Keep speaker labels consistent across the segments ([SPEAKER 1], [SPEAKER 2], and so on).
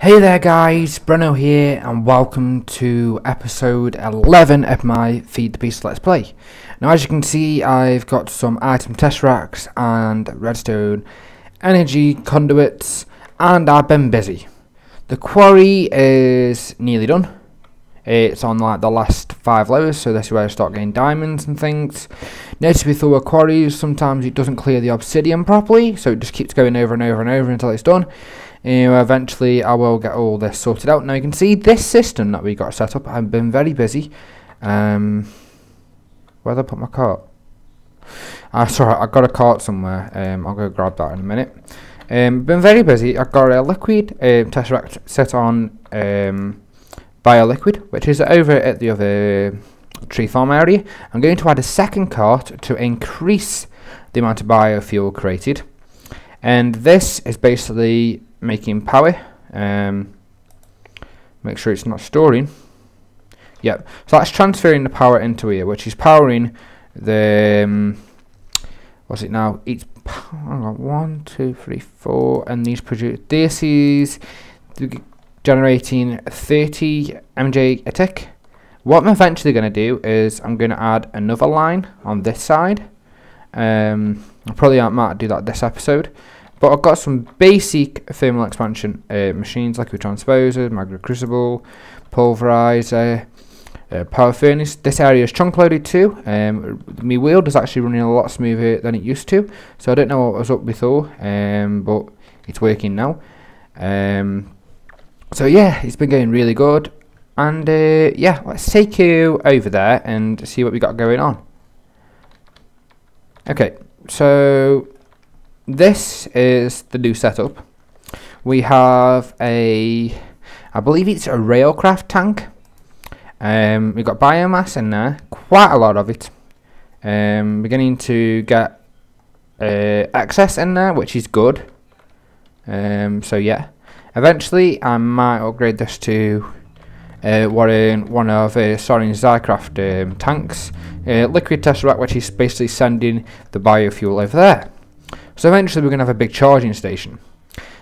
[SPEAKER 1] Hey there guys, Breno here and welcome to episode 11 of my Feed the Beast Let's Play. Now as you can see, I've got some item tesseracts and redstone energy conduits and I've been busy. The quarry is nearly done. It's on like the last 5 levels, so this is where I start getting diamonds and things. Notice with all quarries, sometimes it doesn't clear the obsidian properly, so it just keeps going over and over and over until it's done. Eventually I will get all this sorted out. Now you can see this system that we got set up. I've been very busy. Where did I put my cart? Sorry, I got a cart somewhere. I'll go grab that in a minute. Been very busy. I've got a liquid tesseract set on bioliquid, which is over at the other tree farm area. I'm going to add a second cart to increase the amount of biofuel created, and this is basically making power. Make sure it's not storing. Yep, so that's transferring the power into here, which is powering the what's it now? It's 1, 2, 3, 4, and these produce. This is generating 30 MJ a tick. What I'm eventually going to do is I'm going to add another line on this side. I probably might do that this episode. But I've got some basic thermal expansion machines like a transposer, magma crucible, pulverizer, power furnace. This area is chunk loaded too. My wheel is actually running a lot smoother than it used to, so I don't know what was up before, but it's working now. So yeah, it's been going really good, and yeah, let's take you over there and see what we got going on. Okay, so this is the new setup. We have I believe it's a railcraft tank. We've got biomass in there, quite a lot of it. Beginning to get access in there, which is good. So yeah, eventually I might upgrade this to one of Soren's Zycraft tanks, liquid tesseract, which is basically sending the biofuel over there. So eventually we're going to have a big charging station.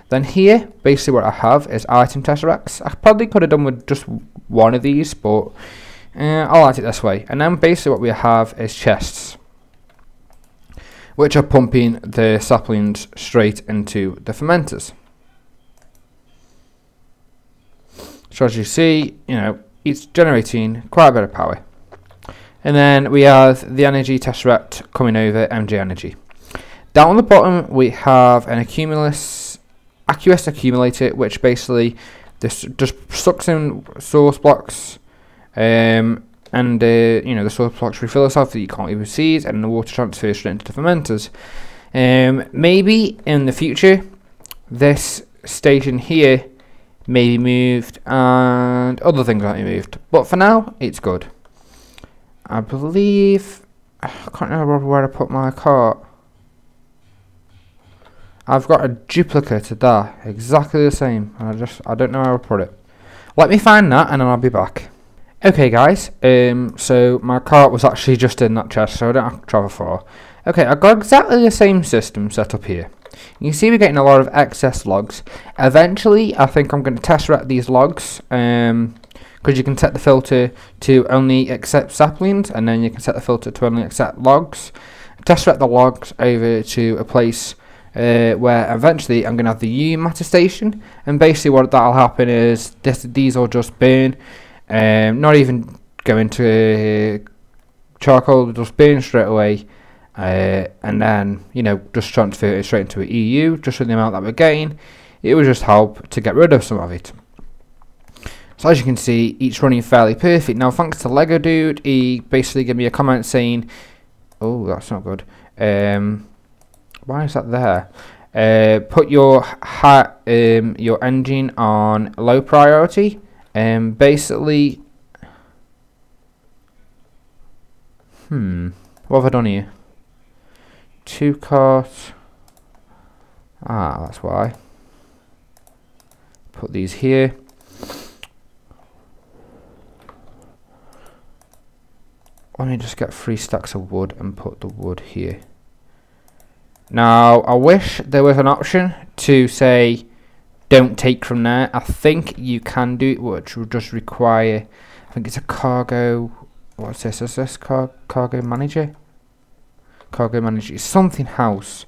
[SPEAKER 1] Then here, basically what I have is item tesseracts. I probably could have done with just one of these, but I like it this way. And then basically what we have is chests, which are pumping the saplings straight into the fermenters. So as you see, it's generating quite a bit of power. And then we have the energy tesseract coming over MJ energy. Down on the bottom we have an aqueous accumulator, which basically this just sucks in source blocks, and the source blocks refill itself that you can't even see it, and the water transfers straight into the fermenters. Maybe in the future this station here may be moved and other things might be moved, but for now it's good. I believe I can't remember where I put my cart. I've got a duplicate of that, exactly the same, and I don't know how to put it. Let me find that and then I'll be back. Okay guys, so my cart was actually just in that chest, so I don't have to travel far. Okay, I've got exactly the same system set up here. You can see we're getting a lot of excess logs. Eventually, I think I'm going to tesseract these logs, because you can set the filter to only accept saplings, and then you can set the filter to only accept logs. Tesseract the logs over to a place where eventually I'm going to have the U matter station, and basically what that'll happen is these will just burn, not even go into charcoal, they'll just burn straight away, and then just transfer it straight into an EU, just for the amount that we're getting. It will just help to get rid of some of it. So as you can see, it's running fairly perfect. Now thanks to Lego Dude, he basically gave me a comment saying, oh that's not good, why is that there? Put your engine on low priority. Basically, what have I done here? 2 carts. That's why. Put these here. Let me just get 3 stacks of wood and put the wood here. Now, I wish there was an option to say don't take from there. I think you can do it, which will just require, I think it's a cargo, what's this, is this cargo manager? Cargo manager, something house.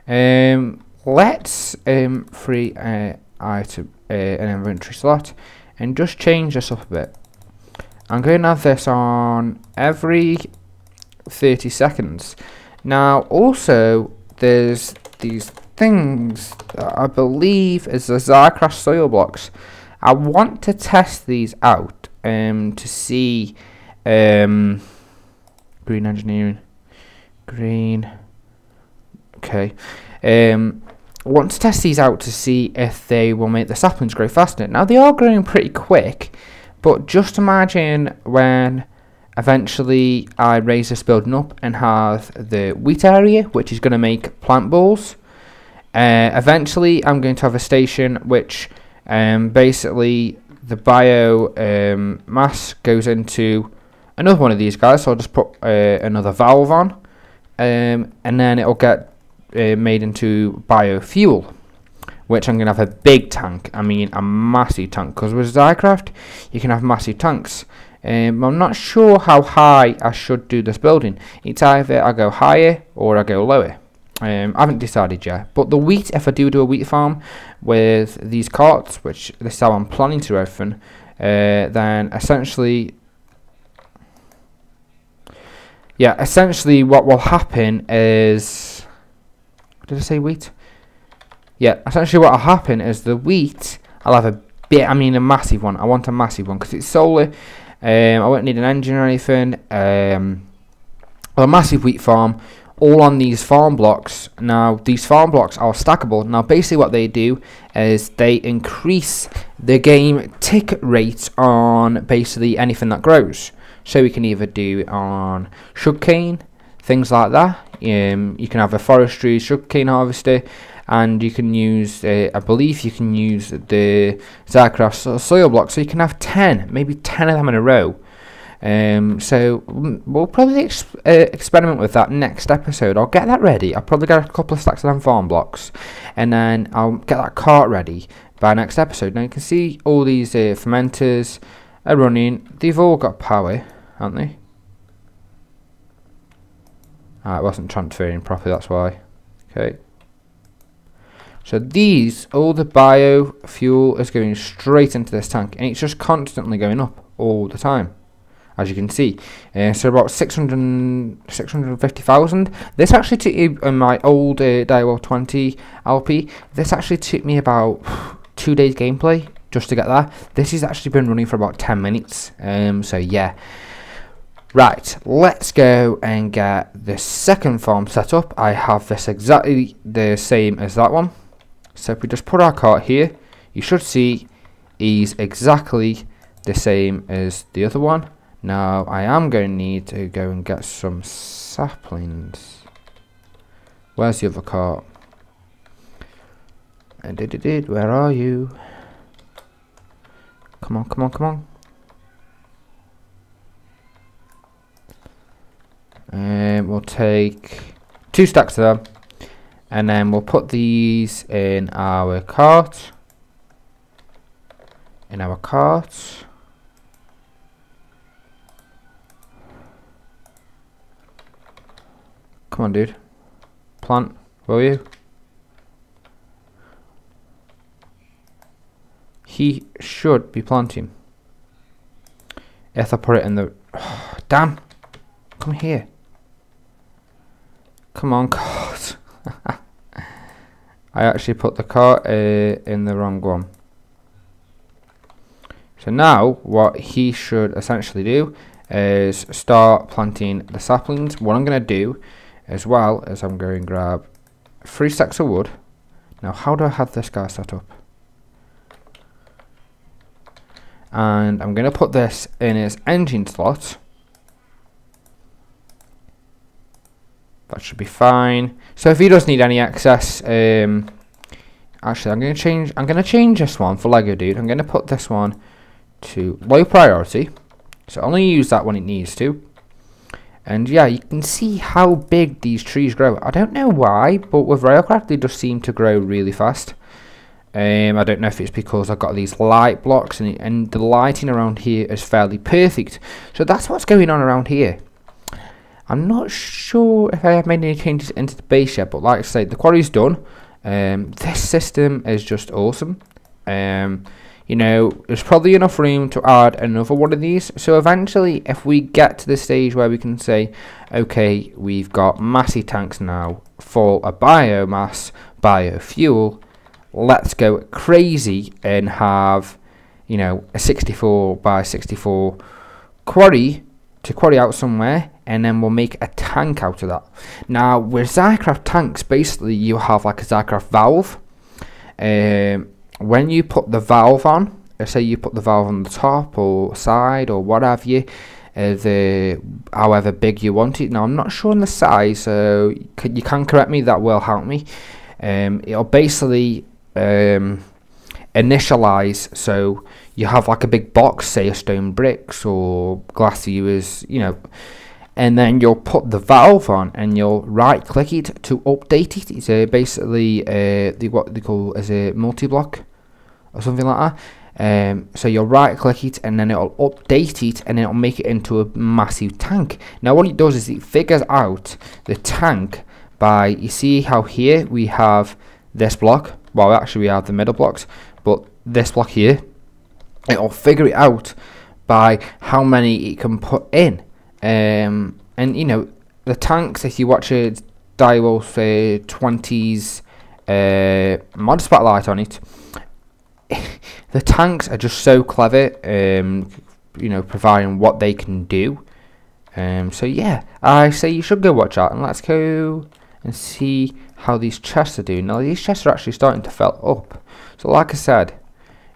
[SPEAKER 1] Let's free item an inventory slot and just change this up a bit. I'm going to have this on every 30 seconds. Now also there's these things that I believe is the Zycraft soil blocks. I want to test these out to see green engineering, green, okay. I want to test these out to see if they will make the saplings grow faster. Now they are growing pretty quick, but just imagine when eventually I raise this building up and have the wheat area, which is going to make plant balls. Eventually I'm going to have a station which basically the bio mass goes into another one of these guys, so I'll just put another valve on, and then it'll get made into biofuel, which I'm going to have a big tank, I mean a massive tank, because with Zycraft you can have massive tanks. I'm not sure how high I should do this building. It's either I go higher or I go lower. I haven't decided yet, but the wheat, if I do a wheat farm with these carts, which this is how I'm planning to everything, then essentially what will happen is, did I say wheat? Yeah, essentially what will happen is the wheat, I'll have a bit, I mean a massive one. I want a massive one because it's solar. I won't need an engine or anything. A massive wheat farm, all on these farm blocks. Now these farm blocks are stackable. Now basically what they do is they increase the game tick rate on basically anything that grows. So we can either do it on sugarcane, things like that. You can have a forestry sugarcane harvester, and you can use, I believe you can use the Zycraft soil block, so you can have 10, maybe 10 of them in a row. So we'll probably experiment with that next episode. I'll get that ready. I'll probably get a couple of stacks of them farm blocks, and then I'll get that cart ready by next episode. Now you can see all these fermenters are running. They've all got power, haven't they? It wasn't transferring properly, that's why. Okay. So these, all the biofuel is going straight into this tank, and it's just constantly going up all the time, as you can see. So about 650,000. This actually took me, in my old Direwell 20 LP, this actually took me about 2 days gameplay just to get that. This has actually been running for about 10 minutes. So yeah. Right, let's go and get the second farm set up. I have this exactly the same as that one. So if we just put our cart here, you should see he's exactly the same as the other one. Now I am going to need to go and get some saplings. Where's the other cart? Where are you? Come on, come on, come on. We'll take 2 stacks of them, and then we'll put these in our cart. Come on, dude. Plant, will you? He should be planting. If I put it in the... Oh, damn. Come here. Come on, cart. I actually put the cart in the wrong one. So now what he should essentially do is start planting the saplings. What I'm going to do as well is I'm going to grab 3 stacks of wood. Now how do I have this guy set up? And I'm going to put this in his engine slot. That should be fine. So if he does need any access, actually I'm going to change this one for Lego Dude. I'm going to put this one to low priority, so only use that when it needs to. And yeah, you can see how big these trees grow. I don't know why, but with Railcraft they just seem to grow really fast. I don't know if it's because I've got these light blocks and the lighting around here is fairly perfect. So that's what's going on around here. I'm not sure if I have made any changes into the base yet, but like I say, the quarry's done. This system is just awesome. You know, there's probably enough room to add another one of these. So eventually, if we get to the stage where we can say, okay, we've got massive tanks now full of biomass, biofuel, let's go crazy and have, you know, a 64 by 64 quarry to quarry out somewhere, and then we'll make a tank out of that. Now, with Zycraft tanks, basically you have like a Zycraft valve. When you put the valve on, say you put the valve on the top or side or whatever you, however big you want it. Now, I'm not sure on the size, so you can correct me, that will help me. It'll basically initialize, so you have like a big box, say a stone bricks or glass viewers, you know, and then you'll put the valve on and you'll right click it to update it. It's basically what they call as a multi-block or something like that. So you'll right click it and then it'll update it and it'll make it into a massive tank. Now what it does is it figures out the tank by, you see how here we have this block, well actually we have the middle blocks, but this block here, it'll figure it out by how many it can put in. And you know, the tanks, if you watch a Direwolf 20s mod spotlight on it, the tanks are just so clever, you know, providing what they can do. So yeah, I say you should go watch that, and let's go and see how these chests are doing. Now these chests are actually starting to fill up, so like I said,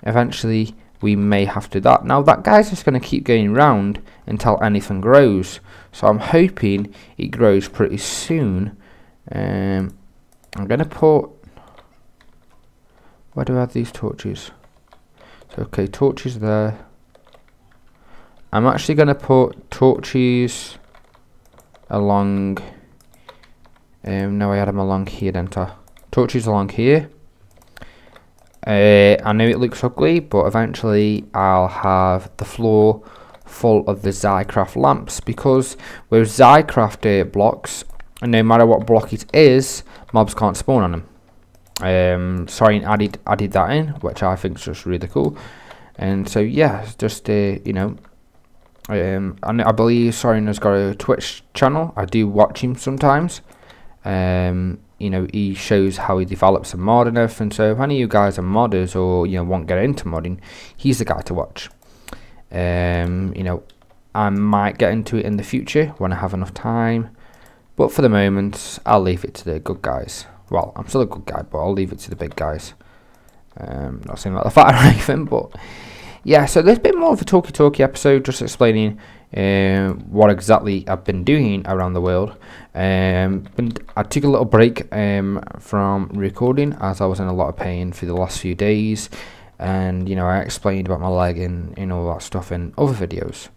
[SPEAKER 1] eventually we may have to do that. Now that guy's just going to keep going round until anything grows, so I'm hoping it grows pretty soon. I'm going to put, where do I have these torches? So okay, torches there. I'm actually going to put torches along, no I had them along here, didn't I? Torches along here. I know it looks ugly, but eventually I'll have the floor full of the Zycraft lamps, because with Zycraft blocks, and no matter what block it is, mobs can't spawn on them. Sorry, added that in, which I think is just really cool. And so yeah, just you know, I believe Soren has got a Twitch channel. I do watch him sometimes. You know, he shows how he develops a mod and everything. So if any of you guys are modders or, you know, want to get into modding, he's the guy to watch. You know, I might get into it in the future when I have enough time, but for the moment I'll leave it to the good guys. Well, I'm still a good guy, but I'll leave it to the big guys. Not saying like the fat or anything, but yeah. So there's been more of a talky episode, just explaining what exactly I've been doing around the world. I took a little break from recording, as I was in a lot of pain for the last few days, and you know, I explained about my leg and all that stuff in other videos.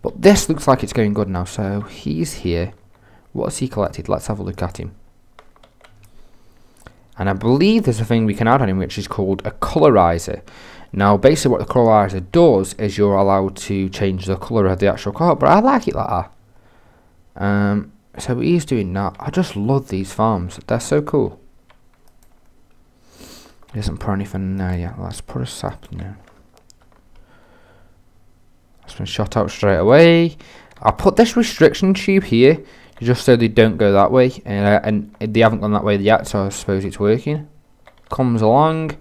[SPEAKER 1] But this looks like it's going good now. So he's here. What has he collected? Let's have a look at him. And I believe there's a thing we can add on him, which is called a colorizer. Now basically what the colorizer does is you're allowed to change the colour of the actual card, but I like it like that. So he's doing that. I just love these farms, they're so cool. He doesn't put anything in there yet. Let's put a sap in there. That's been shot out straight away. I'll put this restriction tube here just so they don't go that way, and they haven't gone that way yet, so I suppose it's working. Comes along,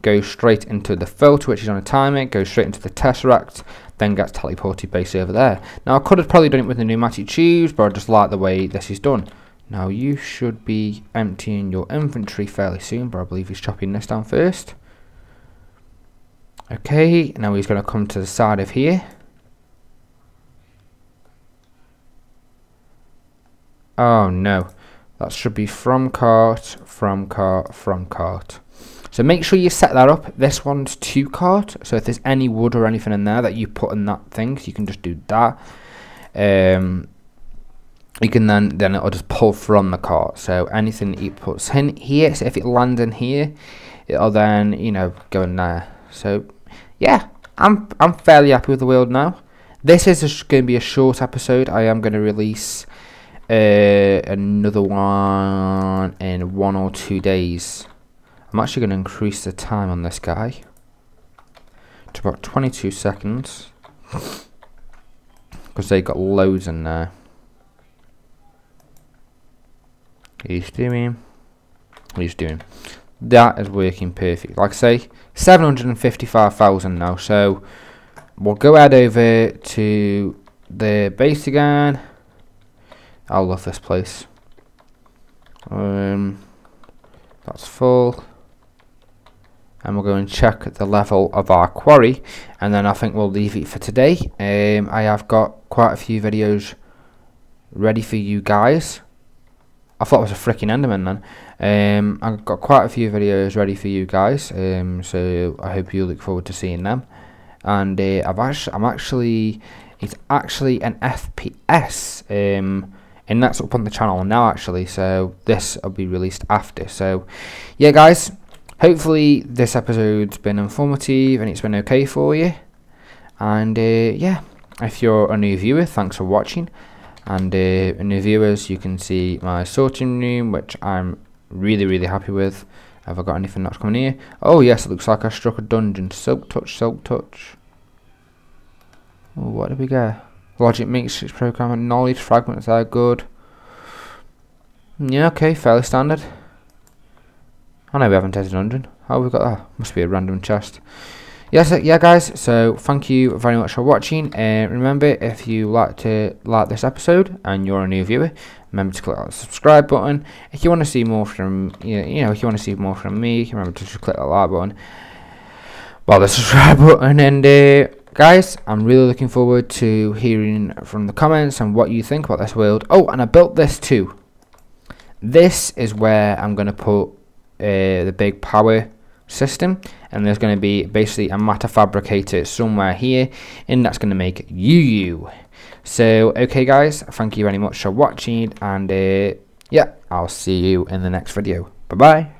[SPEAKER 1] goes straight into the filter, which is on a timer, goes straight into the tesseract, then gets teleported basically over there. Now I could have probably done it with the pneumatic tubes, but I just like the way this is done. Now you should be emptying your inventory fairly soon, but I believe he's chopping this down first. Okay, now he's going to come to the side of here. Oh no, that should be from cart, from cart, from cart. So make sure you set that up. This one's to cart, so if there's any wood or anything in there that you put in that thing, you can just do that. You can then it'll just pull from the cart. So anything that he puts in here, so if it lands in here, it'll then, you know, go in there. So yeah, I'm fairly happy with the world now. This is going to be a short episode. I am going to release another one in 1 or 2 days. I'm actually going to increase the time on this guy to about 22 seconds because they got loads in there. He's doing. That is working perfect. Like I say, 755,000 now. So we'll go head over to the base again. I love this place. That's full. And we'll go and check the level of our quarry, and then I think we'll leave it for today. I have got quite a few videos ready for you guys. I thought it was a freaking Enderman then. I've got quite a few videos ready for you guys, so I hope you look forward to seeing them. And it's actually an FPS, and that's up on the channel now actually. So this will be released after. So yeah, guys. Hopefully this episode's been informative and it's been okay for you. And yeah, if you're a new viewer, thanks for watching. And new viewers, you can see my sorting room, which I'm really happy with. Have I got anything that's coming here? Oh yes, it looks like I struck a dungeon. Silk touch. Oh, what did we get? Logic matrix programming, knowledge fragments there, good. Yeah, okay, fairly standard. I know we haven't tested 100. How we got that? Must be a random chest. Yes, yeah, guys. So thank you very much for watching. Remember, if you like this episode and you're a new viewer, remember to click that subscribe button. If you want to see more from if you want to see more from me, remember to just click that like button, well, the subscribe button. And guys, I'm really looking forward to hearing from the comments and what you think about this world. Oh, and I built this too. This is where I'm gonna put the big power system, and there's going to be basically a matter fabricator somewhere here, and that's going to make you. So okay guys, thank you very much for watching, and yeah, I'll see you in the next video. Bye bye.